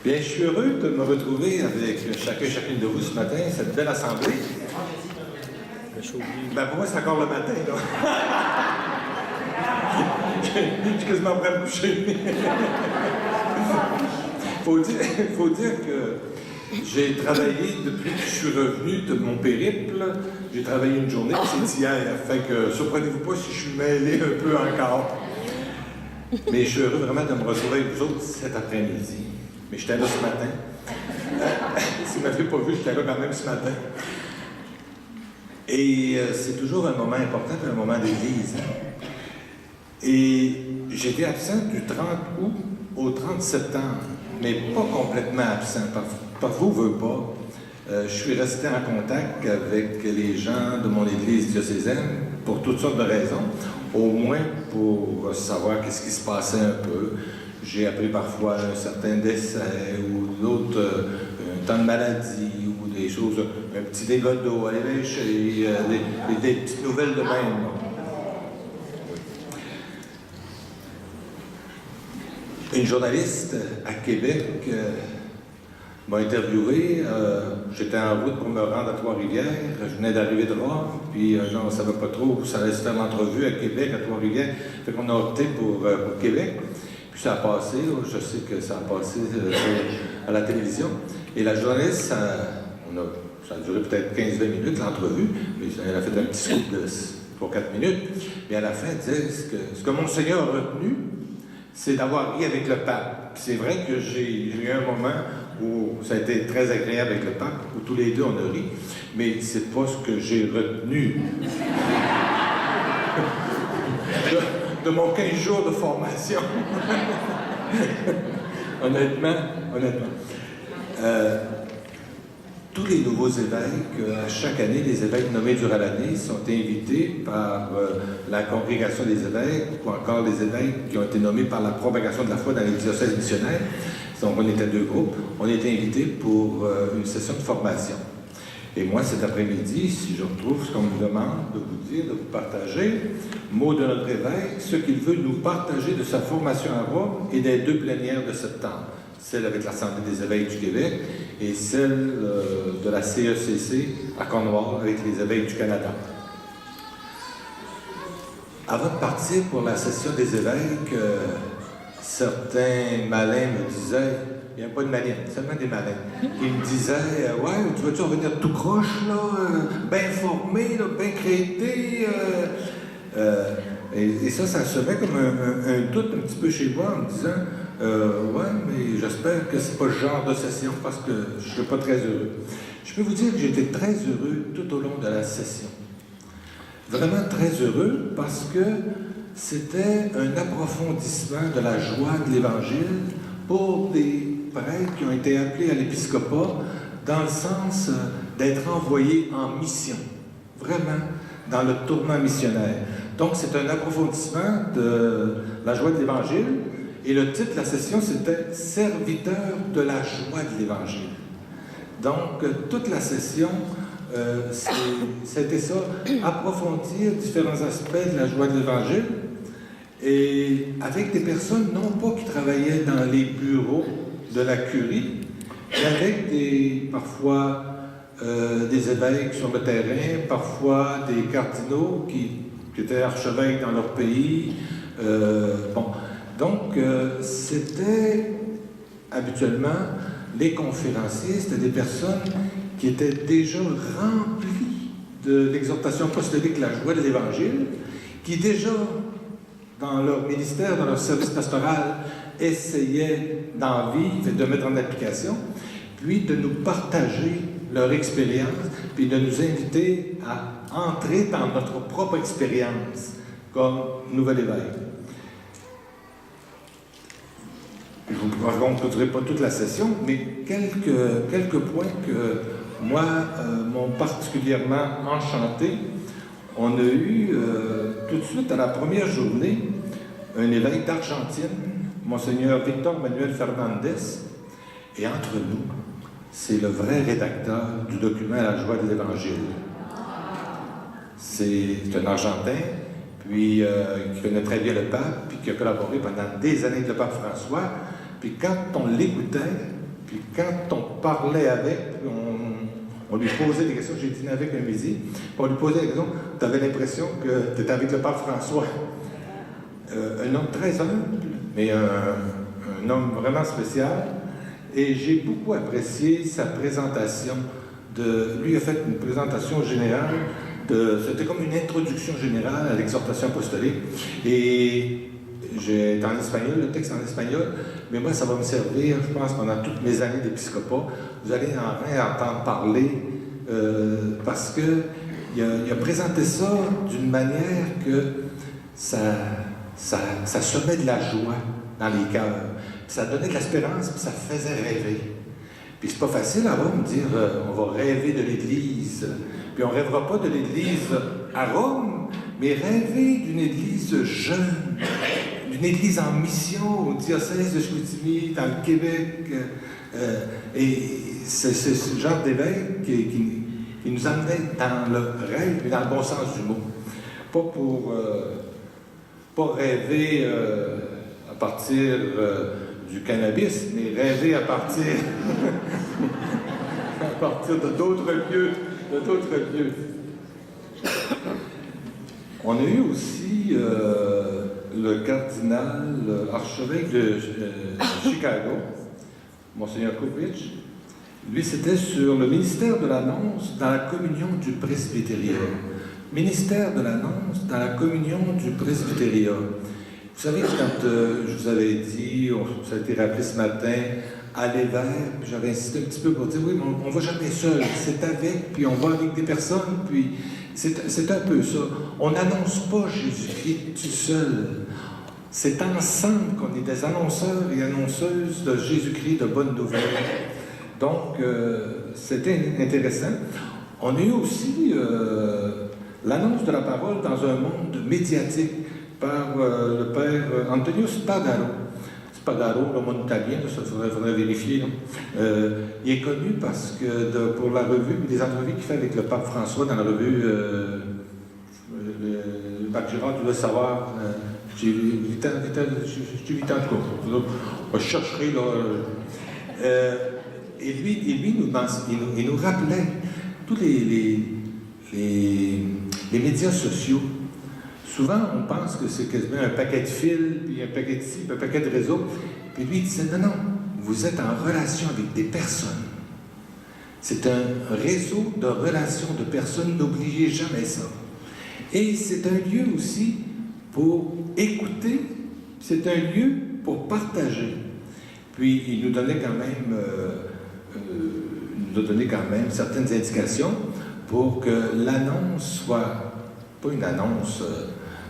Bien, je suis heureux de me retrouver avec chacune de vous ce matin, cette belle assemblée. Ben, pour moi, c'est encore le matin, là. Je suis quasiment prêt à me coucher. Faut dire que j'ai travaillé depuis que je suis revenu de mon périple. J'ai travaillé une journée, c'est hier. Fait que surprenez-vous pas si je suis mêlé un peu encore. Mais je suis heureux vraiment de me retrouver avec vous autres cet après-midi. Mais j'étais là ce matin. Si vous ne m'avez pas vu, j'étais là quand même ce matin. Et c'est toujours un moment important, un moment d'église. Et j'étais absent du 30 août au 30 septembre, mais pas complètement absent. Parfois, vous ne veut pas. Je suis resté en contact avec les gens de mon église diocésaine pour toutes sortes de raisons, au moins pour savoir qu'est-ce qui se passait un peu. J'ai appris parfois un certain décès ou d'autres, un temps de maladie ou des choses, un petit dégât d'eau, aller pêcher, des petites nouvelles de même. Une journaliste à Québec m'a interviewé. J'étais en route pour me rendre à Trois-Rivières. Je venais d'arriver de Rome, puis on ne savait pas trop où ça allait se faire l'entrevue à Québec, à Trois-Rivières. Fait qu'on a opté pour Québec. Puis ça a passé, je sais que ça a passé à la télévision. Et la journaliste, ça a duré peut-être 15-20 minutes, l'entrevue, mais elle a fait un petit scoop de 3-4 minutes. Mais à la fin, elle disait, ce que Monseigneur a retenu, c'est d'avoir ri avec le pape. Puis c'est vrai que j'ai eu un moment où ça a été très agréable avec le pape, où tous les deux on a ri, mais c'est pas ce que j'ai retenu de mon 15 jours de formation. honnêtement. Tous les nouveaux évêques, chaque année, les évêques nommés durant l'année sont invités par la congrégation des évêques ou encore les évêques qui ont été nommés par la propagation de la foi dans les diocèses missionnaires. Donc on était deux groupes. On était invités pour une session de formation. Et moi, cet après-midi, si je retrouve ce qu'on me demande de vous dire, de vous partager, mot de notre évêque, ce qu'il veut nous partager de sa formation à Rome et des deux plénières de septembre. Celle avec l'Assemblée des évêques du Québec et celle de la CECC à Cornwall avec les évêques du Canada. Avant de partir pour la session des évêques, certains malins me disaient, il n'y a pas de malins, seulement des malins, ils me disaient, ouais, tu veux-tu revenir tout croche, là, bien formé, là, bien crété, et ça semait comme un doute un petit peu chez moi en me disant, ouais, mais j'espère que c'est pas le genre de session parce que je ne suis pas très heureux. Je peux vous dire que j'étais très heureux tout au long de la session. Vraiment très heureux parce que c'était un approfondissement de la joie de l'Évangile pour des prêtres qui ont été appelés à l'épiscopat dans le sens d'être envoyés en mission. Vraiment, dans le tournant missionnaire. Donc, c'est un approfondissement de la joie de l'Évangile. Et le titre de la session, c'était « Serviteur de la joie de l'Évangile ». Donc, toute la session, c'était ça, approfondir différents aspects de la joie de l'Évangile, et avec des personnes, non pas qui travaillaient dans les bureaux de la curie, mais avec parfois des évêques sur le terrain, parfois des cardinaux qui étaient archevêques dans leur pays. Donc, c'était habituellement les conférenciers, c'était des personnes qui étaient déjà remplies de l'exhortation apostolique, la joie de l'Évangile, qui déjà, dans leur ministère, dans leur service pastoral, essayaient d'en vivre et de mettre en application, puis de nous partager leur expérience, puis de nous inviter à entrer dans notre propre expérience comme nouvel évêque. Je ne vous raconterai pas toute la session, mais quelques points que moi m'ont particulièrement enchanté. On a eu tout de suite à la première journée un évêque d'Argentine, Monseigneur Victor Manuel Fernandez, et entre nous, c'est le vrai rédacteur du document La joie de l'Évangile. C'est un Argentin, puis qui connaît très bien le pape, puis qui a collaboré pendant des années avec le pape François. Puis quand on l'écoutait, Puis quand on parlait avec, on lui posait des questions, j'ai dîné avec un midi, on lui posait des questions, tu avais l'impression que tu étais avec le pape François. Un homme très humble, mais un homme vraiment spécial. Et j'ai beaucoup apprécié sa présentation. Lui a fait une présentation générale, c'était comme une introduction générale à l'exhortation apostolique. Et j'ai en espagnol, le texte en espagnol, mais moi ça va me servir, je pense, pendant toutes mes années d'épiscopat. Vous allez en entendre parler parce qu'il a présenté ça d'une manière que ça semait de la joie dans les cœurs. Ça donnait de l'espérance, puis ça faisait rêver. Puis c'est pas facile à Rome de dire on va rêver de l'Église. Puis on rêvera pas de l'Église à Rome, mais rêver d'une Église jeune, d'une Église en mission au diocèse de Chicoutimi, dans le Québec. Et c'est ce genre d'évêque qui nous emmenait dans le rêve, mais dans le bon sens du mot. Pas rêver à partir du cannabis, mais rêver à partir de d'autres lieux. On a eu aussi le cardinal archevêque de Chicago, Monseigneur Kovic. Lui, c'était sur le ministère de l'annonce dans la communion du presbytériat. Ministère de l'annonce dans la communion du presbytériat. Vous savez, quand je vous avais dit, ça a été rappelé ce matin, aller vers, puis j'avais insisté un petit peu pour dire, oui, mais on ne va jamais seul, c'est avec, puis on va avec des personnes, puis c'est un peu ça. On n'annonce pas Jésus-Christ tout seul. C'est ensemble qu'on est des annonceurs et annonceuses de Jésus-Christ, de bonnes nouvelles. Donc, c'était intéressant. On a eu aussi l'annonce de la parole dans un monde médiatique par le père Antonio Spadaro. Spadaro, le monde italien, ça faudrait vérifier. Il est connu parce que pour la revue, des entrevues qu'il fait avec le pape François dans la revue le pape Gérard, tu dois savoir, j'ai 8 ans de cours. Je chercherai là. Et lui il nous rappelait tous les médias sociaux. Souvent, on pense que c'est quasiment un paquet de fils, puis un paquet de ci, puis un paquet de réseaux. Puis lui, il disait, non, vous êtes en relation avec des personnes. C'est un réseau de relations de personnes, n'oubliez jamais ça. Et c'est un lieu aussi pour écouter, c'est un lieu pour partager. Puis, il nous donnait quand même certaines indications pour que l'annonce soit pas une annonce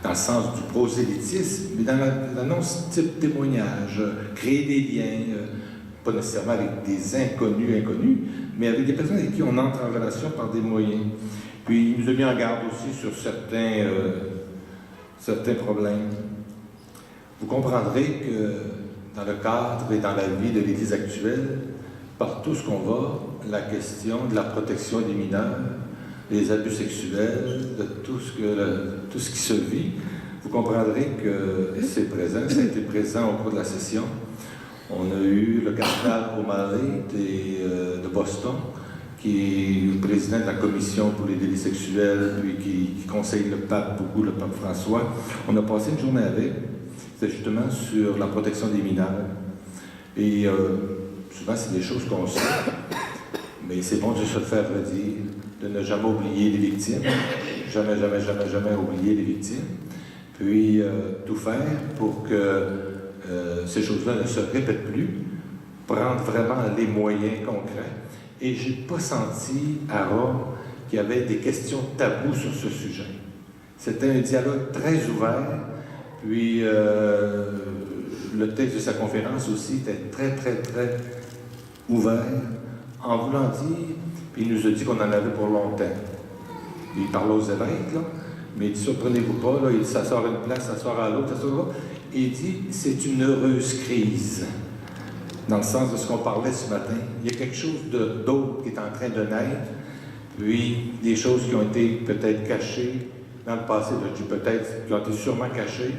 dans le sens du prosélytisme, mais dans l'annonce type témoignage, créer des liens, pas nécessairement avec des inconnus, mais avec des personnes avec qui on entre en relation par des moyens. Puis il nous a mis en garde aussi sur certains problèmes. Vous comprendrez que dans le cadre et dans la vie de l'Église actuelle, partout ce qu'on va, la question de la protection des mineurs, des abus sexuels, de tout ce qui se vit, vous comprendrez que c'est présent, ça a été présent au cours de la session. On a eu le cardinal O'Malley de Boston, qui est le président de la commission pour les délits sexuels, puis qui conseille le pape beaucoup, le pape François. On a passé une journée avec, c'était justement sur la protection des mineurs. Et souvent, c'est des choses qu'on sait, mais c'est bon de se le faire redire, de ne jamais oublier les victimes, jamais oublier les victimes, puis tout faire pour que ces choses-là ne se répètent plus, prendre vraiment les moyens concrets. Et je n'ai pas senti à Rome qu'il y avait des questions taboues sur ce sujet. C'était un dialogue très ouvert, puis le texte de sa conférence aussi était très ouvert, en voulant dire, puis il nous a dit qu'on en avait pour longtemps. Il parlait aux évêques, là, mais il dit, surprenez-vous pas, là, ça sort à une place, ça sort à l'autre, ça sort à l'autre. Et il dit, c'est une heureuse crise, dans le sens de ce qu'on parlait ce matin. Il y a quelque chose d'autre qui est en train de naître, puis des choses qui ont été peut-être cachées dans le passé, qui ont été sûrement cachées,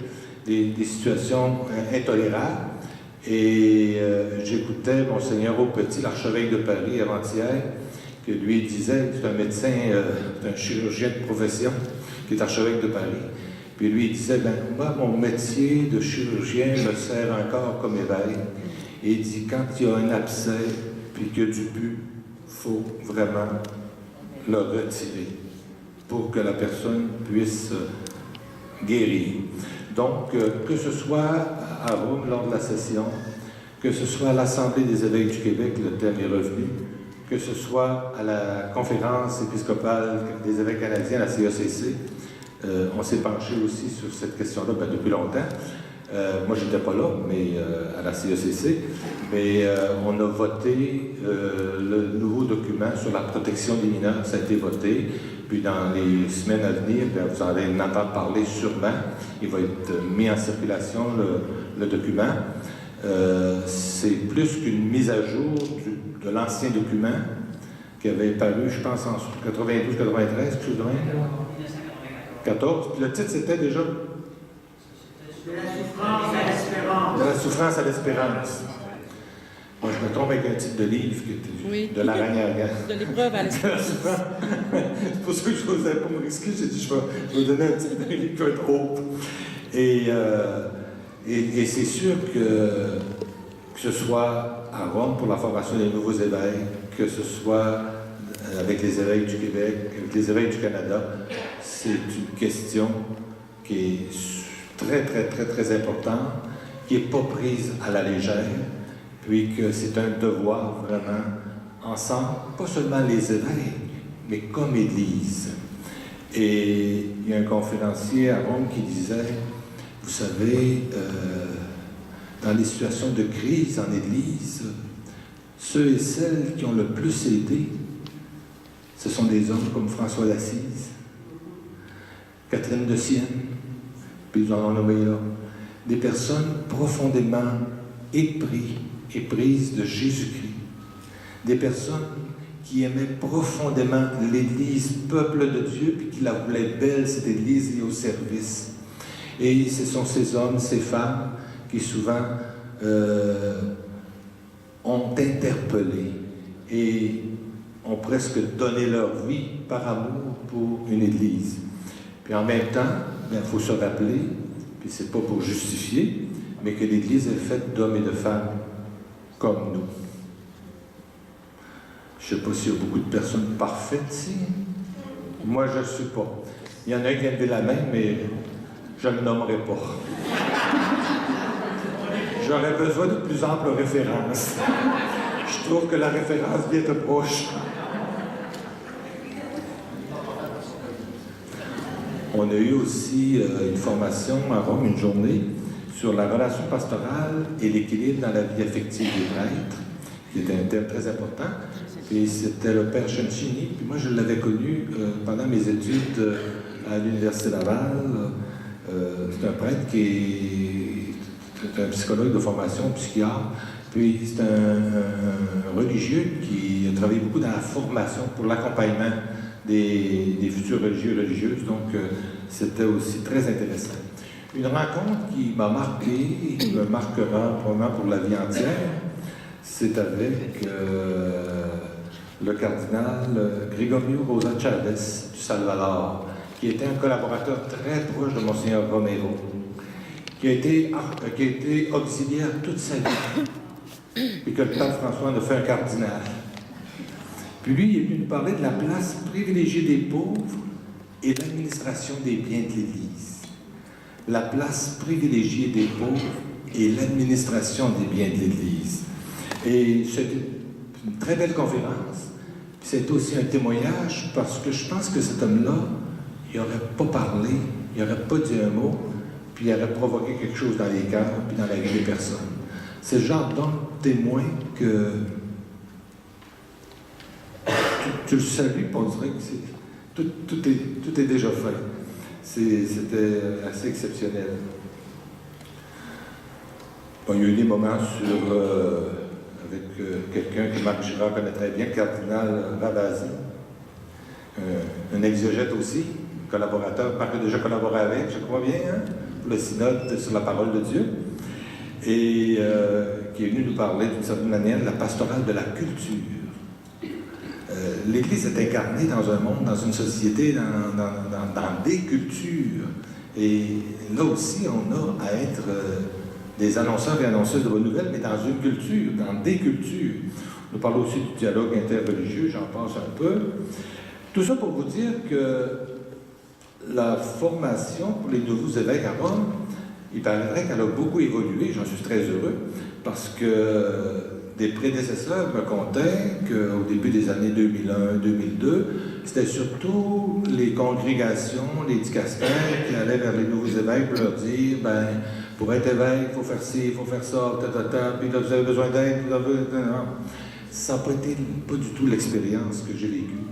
des situations intolérables. Et j'écoutais Monseigneur Aupetit, l'archevêque de Paris, avant-hier, que lui disait, c'est un médecin, c'est un chirurgien de profession, qui est archevêque de Paris. Puis lui, il disait, ben, moi, mon métier de chirurgien me sert encore comme évêque. Et il dit, quand il y a un abcès, puis qu'il y a du pus, il faut vraiment le retirer pour que la personne puisse guérir. Donc, que ce soit à Rome lors de la session, que ce soit à l'Assemblée des évêques du Québec, le thème est revenu, que ce soit à la conférence épiscopale des évêques canadiens, la CECC, on s'est penché aussi sur cette question-là depuis longtemps. Moi, je n'étais pas là, mais à la CECC, mais on a voté le nouveau document sur la protection des mineurs, ça a été voté, puis dans les semaines à venir, vous allez en entendre parler sûrement, il va être mis en circulation le document. C'est plus qu'une mise à jour de l'ancien document qui avait paru, je pense, en 92-93, quelque chose de même. 14. Puis le titre, c'était déjà De la souffrance à l'espérance. De la souffrance à l'espérance. Moi, je me trompe avec un titre de livre qui était de l'araignée. De l'épreuve à l'espérance. C'est pour ça que je n'osais pas me risquer. J'ai dit, je vais donner un titre de livre qui va être haut. Et c'est sûr que ce soit à Rome pour la formation des nouveaux évêques, que ce soit avec les évêques du Québec, avec les évêques du Canada, c'est une question qui est très, très, très, très importante, qui n'est pas prise à la légère, puis que c'est un devoir vraiment ensemble, pas seulement les évêques, mais comme Église. Et il y a un conférencier à Rome qui disait, vous savez, dans les situations de crise en Église, ceux et celles qui ont le plus aidé, ce sont des hommes comme François d'Assise, Catherine de Sienne, puis nous en avons nommé là, des personnes profondément éprises de Jésus-Christ, des personnes qui aimaient profondément l'Église, peuple de Dieu, puis qui la voulaient belle, cette Église, et au service. Et ce sont ces hommes, ces femmes, qui souvent ont interpellé et ont presque donné leur vie par amour pour une Église. Puis en même temps, il faut se rappeler, puis c'est pas pour justifier, mais que l'Église est faite d'hommes et de femmes comme nous. Je ne sais pas s'il y a beaucoup de personnes parfaites ici. Moi, je ne suis pas. Il y en a un qui a levé la main, mais je ne le nommerai pas. J'aurais besoin de plus amples références. Je trouve que la référence vient de proche. On a eu aussi une formation à Rome, une journée, sur la relation pastorale et l'équilibre dans la vie affective des prêtres, qui était un thème très important. Et c'était le père Cencini. Puis moi, je l'avais connu pendant mes études à l'Université Laval. C'est un prêtre qui est un psychologue de formation, psychiatre. Puis c'est un religieux qui a travaillé beaucoup dans la formation pour l'accompagnement des futurs religieux et religieuses. Donc, c'était aussi très intéressant. Une rencontre qui m'a marqué et qui me marquera probablement pour la vie entière, c'est avec le cardinal Gregorio Rosa Chavez du Salvador, qui était un collaborateur très proche de Monseigneur Romero, qui a été auxiliaire toute sa vie, et que le pape François en a fait un cardinal. Puis lui, il est venu nous parler de la place privilégiée des pauvres et l'administration des biens de l'Église. La place privilégiée des pauvres et l'administration des biens de l'Église. Et c'était une très belle conférence. C'est aussi un témoignage parce que je pense que cet homme-là, il n'aurait pas parlé, il n'aurait pas dit un mot, puis il aurait provoqué quelque chose dans les cœurs, puis dans la vie des personnes. C'est le genre d'homme témoin que tu le salues, puis on dirait que tout est déjà fait. C'était assez exceptionnel. Bon, il y a eu des moments avec quelqu'un que Marc Girard connaît très bien, cardinal Ravasi, un exégète aussi, collaborateur, Marc a déjà collaboré avec, je crois bien, pour le synode sur la parole de Dieu. et qui est venu nous parler d'une certaine manière de la pastorale de la culture. L'Église est incarnée dans un monde, dans une société, dans des cultures. Et là aussi, on a à être des annonceurs et annonceuses de bonnes nouvelles, mais dans une culture, dans des cultures. Nous parlons aussi du dialogue interreligieux, j'en passe un peu. Tout ça pour vous dire que la formation pour les nouveaux évêques à Rome, il paraîtrait qu'elle a beaucoup évolué, j'en suis très heureux, parce que des prédécesseurs me contaient qu'au début des années 2001-2002, c'était surtout les congrégations, les dicastères qui allaient vers les nouveaux évêques pour leur dire, ben, pour être évêque, il faut faire ci, il faut faire ça, puis là, vous avez besoin d'aide, ça n'a pas été pas du tout l'expérience que j'ai vécue.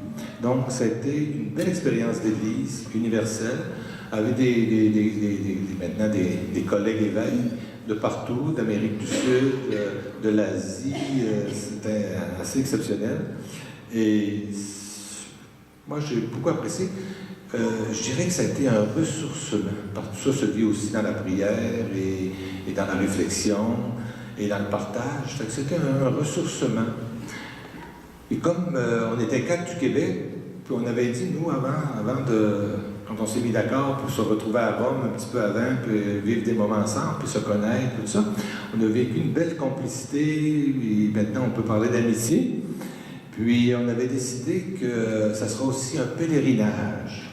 Donc, ça a été une belle expérience d'Église universelle, avec maintenant des collègues évêques de partout, d'Amérique du Sud, de l'Asie. C'était assez exceptionnel. Et moi, j'ai beaucoup apprécié. Je dirais que ça a été un ressourcement. Tout ça se vit aussi dans la prière et dans la réflexion et dans le partage. Fait que c'était un ressourcement. Et comme on était 4 du Québec, puis on avait dit, nous, quand on s'est mis d'accord pour se retrouver à Rome un petit peu avant, puis vivre des moments ensemble, puis se connaître, tout ça, on a vécu une belle complicité, et maintenant on peut parler d'amitié. Puis on avait décidé que ça sera aussi un pèlerinage.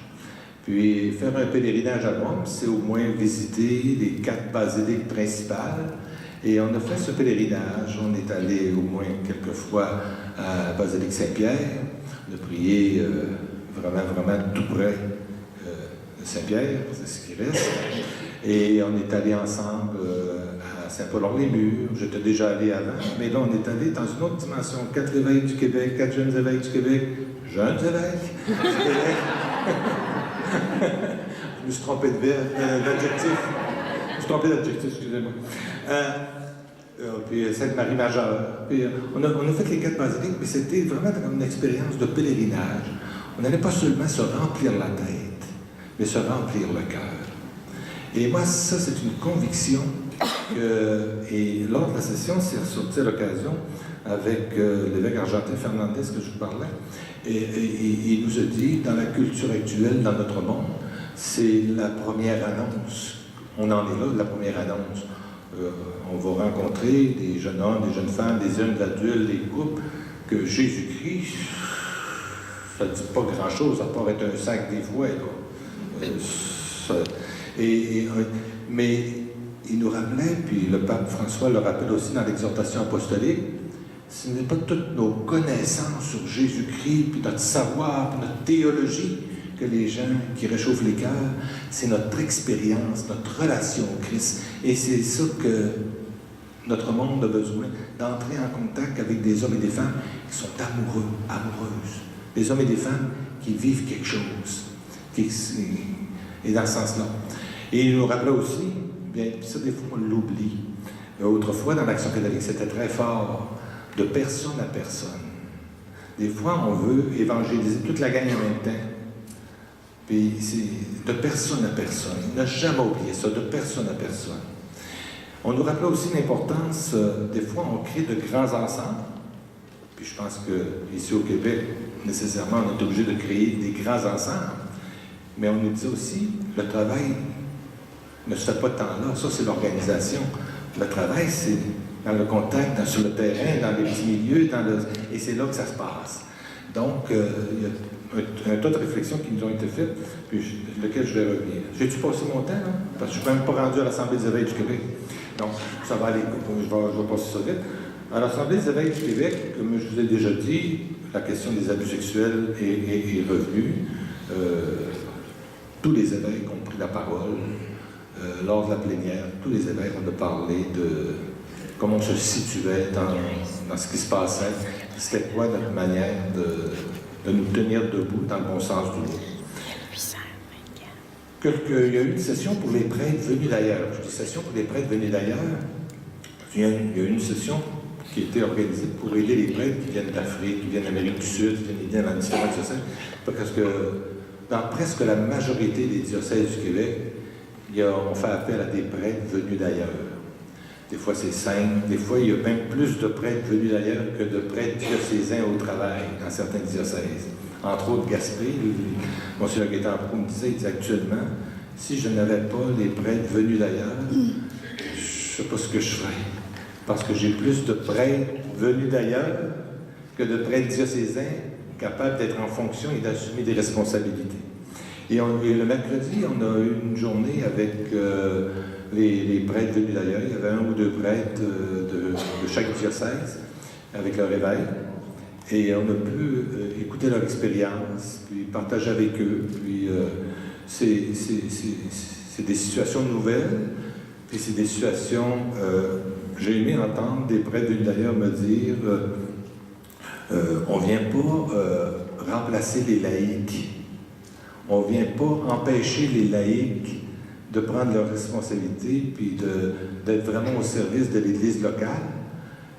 Puis faire un pèlerinage à Rome, c'est au moins visiter les 4 basiliques principales. Et on a fait ce pèlerinage. On est allé au moins quelques fois à la basilique Saint-Pierre. On a prié vraiment tout près de Saint-Pierre, c'est ce qui reste. Et on est allé ensemble à Saint-Paul-hors-les-Murs. J'étais déjà allé avant, mais là, on est allé dans une autre dimension. 4 évêques du Québec, 4 jeunes évêques du Québec. Jeunes évêques du Québec. Je me suis trompé d'adjectif. Je me suis trompé d'adjectif, excusez-moi. Puis Sainte-Marie-Majeure. Puis on a fait les 4 basiliques, mais c'était vraiment comme une expérience de pèlerinage. On n'allait pas seulement se remplir la tête, mais se remplir le cœur. Et moi, ça, c'est une conviction et lors de la session, c'est ressorti à l'occasion avec l'évêque argentin Fernandez que je vous parlais, et il nous a dit, dans la culture actuelle, dans notre monde, c'est la première annonce. On en est là, la première annonce. On va rencontrer des jeunes hommes, des jeunes femmes, des jeunes adultes, des couples, que Jésus-Christ, ça ne dit pas grand-chose, à part être un sac des fois. Mais il nous rappelait, puis le pape François le rappelle aussi dans l'exhortation apostolique, ce n'est pas toutes nos connaissances sur Jésus-Christ, puis notre savoir, puis notre théologie que les gens qui réchauffent les cœurs, c'est notre expérience, notre relation au Christ. Et c'est ça que notre monde a besoin, d'entrer en contact avec des hommes et des femmes qui sont amoureux, amoureuses. Des hommes et des femmes qui vivent quelque chose. Et dans ce sens-là. Et il nous rappelait aussi, bien, ça des fois on l'oublie. Autrefois, dans l'Action catholique, c'était très fort, de personne à personne. Des fois, on veut évangéliser toute la gang en même temps. Puis c'est de personne à personne. Il n'a jamais oublié ça, de personne à personne. On nous rappelait aussi l'importance, des fois, on crée de grands ensembles. Puis je pense qu'ici au Québec, nécessairement, on est obligé de créer des grands ensembles. Mais on nous dit aussi, le travail ne se fait pas tant là. Ça, c'est l'organisation. Le travail, c'est dans le contact, sur le terrain, dans les petits milieux, et c'est là que ça se passe. Donc, il y a un tas de réflexions qui nous ont été faites, puis lequel je vais revenir. J'ai-tu passé mon temps, là? Parce que je ne suis même pas rendu à l'Assemblée des évêques du Québec. Donc, ça va aller, je vais passer ça vite. À l'Assemblée des évêques du Québec, comme je vous ai déjà dit, la question des abus sexuels est revenue. Tous les évêques ont pris la parole lors de la plénière. Tous les évêques ont parlé de comment on se situait dans ce qui se passait. C'était quoi notre manière de nous tenir debout dans le bon sens du mot. Il y a eu une session pour les prêtres venus d'ailleurs. Je dis session pour les prêtres venus d'ailleurs. Il y a eu une session qui a été organisée pour aider les prêtres qui viennent d'Afrique, qui viennent d'Amérique du Sud, qui viennent dans différentes diocèses. Parce que dans presque la majorité des diocèses du Québec, on fait appel à des prêtres venus d'ailleurs. des fois c'est 5, des fois il y a même plus de prêtres venus d'ailleurs que de prêtres diocésains au travail dans certains diocèses. Entre autres, Gaspé, Monsieur Gaétan-Proulx me disait actuellement, si je n'avais pas les prêtres venus d'ailleurs, je ne sais pas ce que je ferais. Parce que j'ai plus de prêtres venus d'ailleurs que de prêtres diocésains capables d'être en fonction et d'assumer des responsabilités. Et le mercredi, on a eu une journée avec les prêtres venus d'ailleurs. Il y avait 1 ou 2 prêtres de chaque diocèse avec leur évêque. Et on a pu écouter leur expérience, puis partager avec eux. Puis c'est des situations nouvelles, puis c'est des situations... j'ai aimé entendre des prêtres venus d'ailleurs me dire on ne vient pas remplacer les laïcs. On ne vient pas empêcher les laïcs de prendre leurs responsabilités puis d'être vraiment au service de l'Église locale.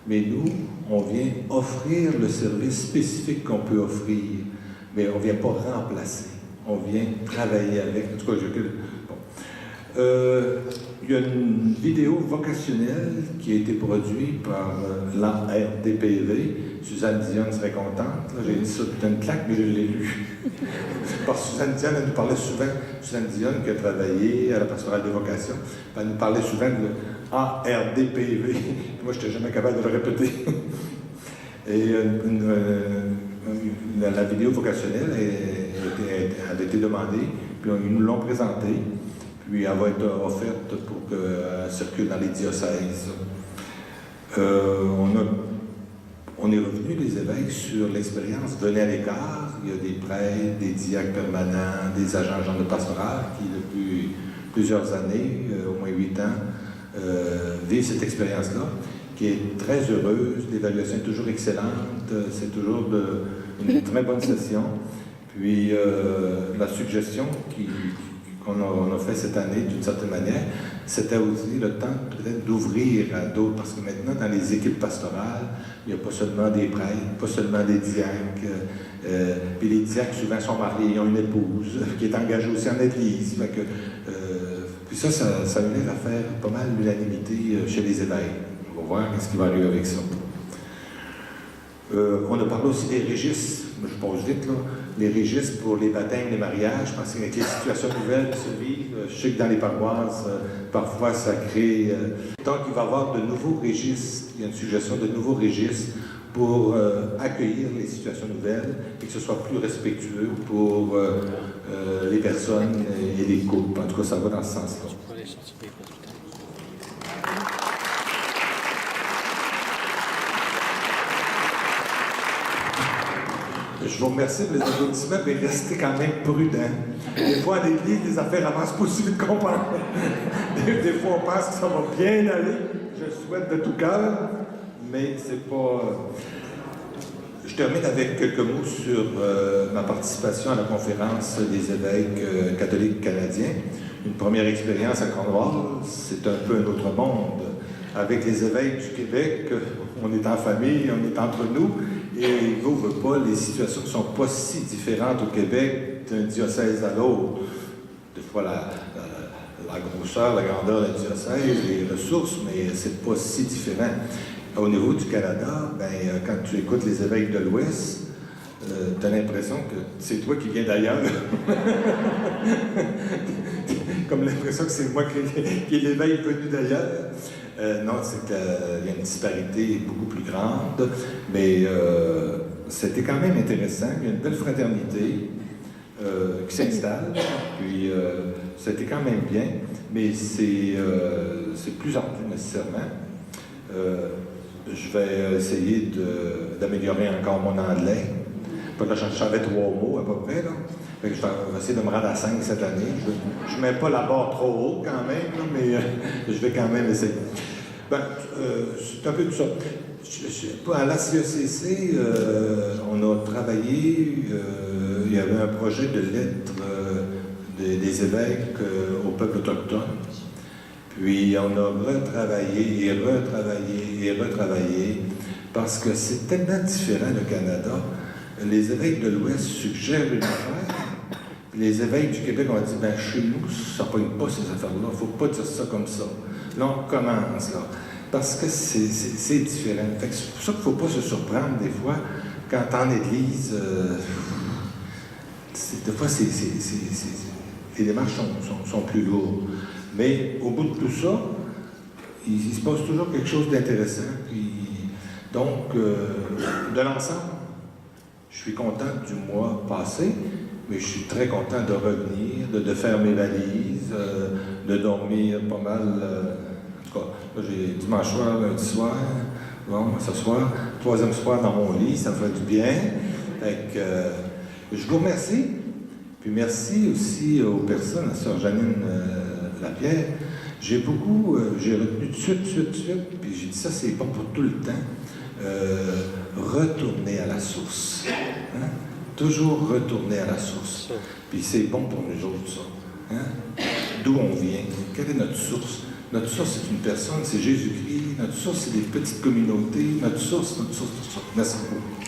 Mais nous, on vient offrir le service spécifique qu'on peut offrir, mais on ne vient pas remplacer. On vient travailler avec. En tout cas, il y a une vidéo vocationnelle qui a été produite par l'ARDPV. Suzanne Dion serait contente. J'ai dit ça toute une claque, mais je l'ai lu. Parce que Suzanne Dion, elle nous parlait souvent, Suzanne Dion qui a travaillé à la pastorale des vocations, elle nous parlait souvent de ARDPV. Moi, je n'étais jamais capable de le répéter. Et la vidéo vocationnelle avait été demandée, puis ils nous l'ont présentée, puis elle va être offerte pour qu'elle circule dans les diocèses. On est revenu, les évêques, sur l'expérience Venez à l'écart. Il y a des prêtres, des diacres permanents, des agents genre de pastoral qui, depuis plusieurs années, au moins 8 ans, vivent cette expérience-là, qui est très heureuse. L'évaluation est toujours excellente. C'est toujours une très bonne session. Puis la suggestion qu'on a fait cette année, d'une certaine manière, c'était aussi le temps peut-être d'ouvrir à d'autres, parce que maintenant, dans les équipes pastorales, il n'y a pas seulement des prêtres, pas seulement des diacres, puis les diacres, souvent, sont mariés, ils ont une épouse qui est engagée aussi en Église. Puis ça a eu l'air à faire pas mal l'unanimité chez les évêques. On va voir ce qui va arriver avec ça. On a parlé aussi des registres, je pose vite, là, les registres pour les baptêmes, les mariages, parce qu'avec les situations nouvelles qui se vivent, je sais que dans les paroisses, parfois ça crée... Donc il va y avoir de nouveaux registres, il y a une suggestion de nouveaux registres pour accueillir les situations nouvelles et que ce soit plus respectueux pour les personnes et les couples. En tout cas, ça va dans ce sens-là. Je vous remercie pour les applaudissements, mais restez quand même prudents. Des fois, à l'Église, les affaires avancent pas aussi vite qu'on pense. Des fois, on pense que ça va bien aller. Je souhaite de tout cœur, mais c'est pas... Je termine avec quelques mots sur ma participation à la conférence des évêques catholiques canadiens. Une première expérience à Cornwall, c'est un peu un autre monde. Avec les évêques du Québec, on est en famille, on est entre nous, et vous ne voulez pas, les situations ne sont pas si différentes au Québec d'un diocèse à l'autre. Des fois, la grosseur, la grandeur d'un diocèse, les ressources, mais c'est pas si différent. Au niveau du Canada, quand tu écoutes les évêques de l'Ouest, tu as l'impression que c'est toi qui viens d'ailleurs. Comme l'impression que c'est moi qui est l'éveil venu d'ailleurs. Non, c'est qu'il y a une disparité beaucoup plus grande, mais c'était quand même intéressant. Il y a une belle fraternité qui s'installe, puis c'était quand même bien, mais c'est plus ardu nécessairement. Je vais essayer d'améliorer encore mon anglais. Là, j'en savais 3 mots à peu près. Là. Je vais essayer de me rendre à 5 cette année. Je ne mets pas la barre trop haute quand même, là, mais je vais quand même essayer. C'est un peu tout ça. À l'ACECC, on a travaillé, il y avait un projet de lettre des évêques au peuple autochtone. Puis on a retravaillé et retravaillé et retravaillé parce que c'est tellement différent le Canada. Les évêques de l'Ouest suggèrent une affaire. Les évêques du Québec ont dit, chez nous, ça ne pogne pas ces affaires-là. Il ne faut pas dire ça comme ça. Là, on commence, là. parce que c'est différent. Fait que c'est pour ça qu'il ne faut pas se surprendre des fois quand en Église, des fois les démarches sont plus lourdes. Mais au bout de tout ça, il se passe toujours quelque chose d'intéressant. Donc, de l'ensemble, je suis content du mois passé, mais je suis très content de revenir, de faire mes valises, de dormir pas mal. En tout cas, là, j'ai dimanche soir, lundi soir, bon, ce soir, troisième soir dans mon lit, ça me fait du bien. Fait que, je vous remercie. Puis merci aussi aux personnes, à Sœur Janine Lapierre. J'ai retenu de suite, puis j'ai dit ça, c'est bon pour tout le temps. Retourner à la source. Hein? Toujours retourner à la source. Puis c'est bon pour nous autres, ça. Hein? D'où on vient? Quelle est notre source? Notre source, c'est une personne, c'est Jésus-Christ. Notre source, c'est des petites communautés. Notre source. Merci beaucoup.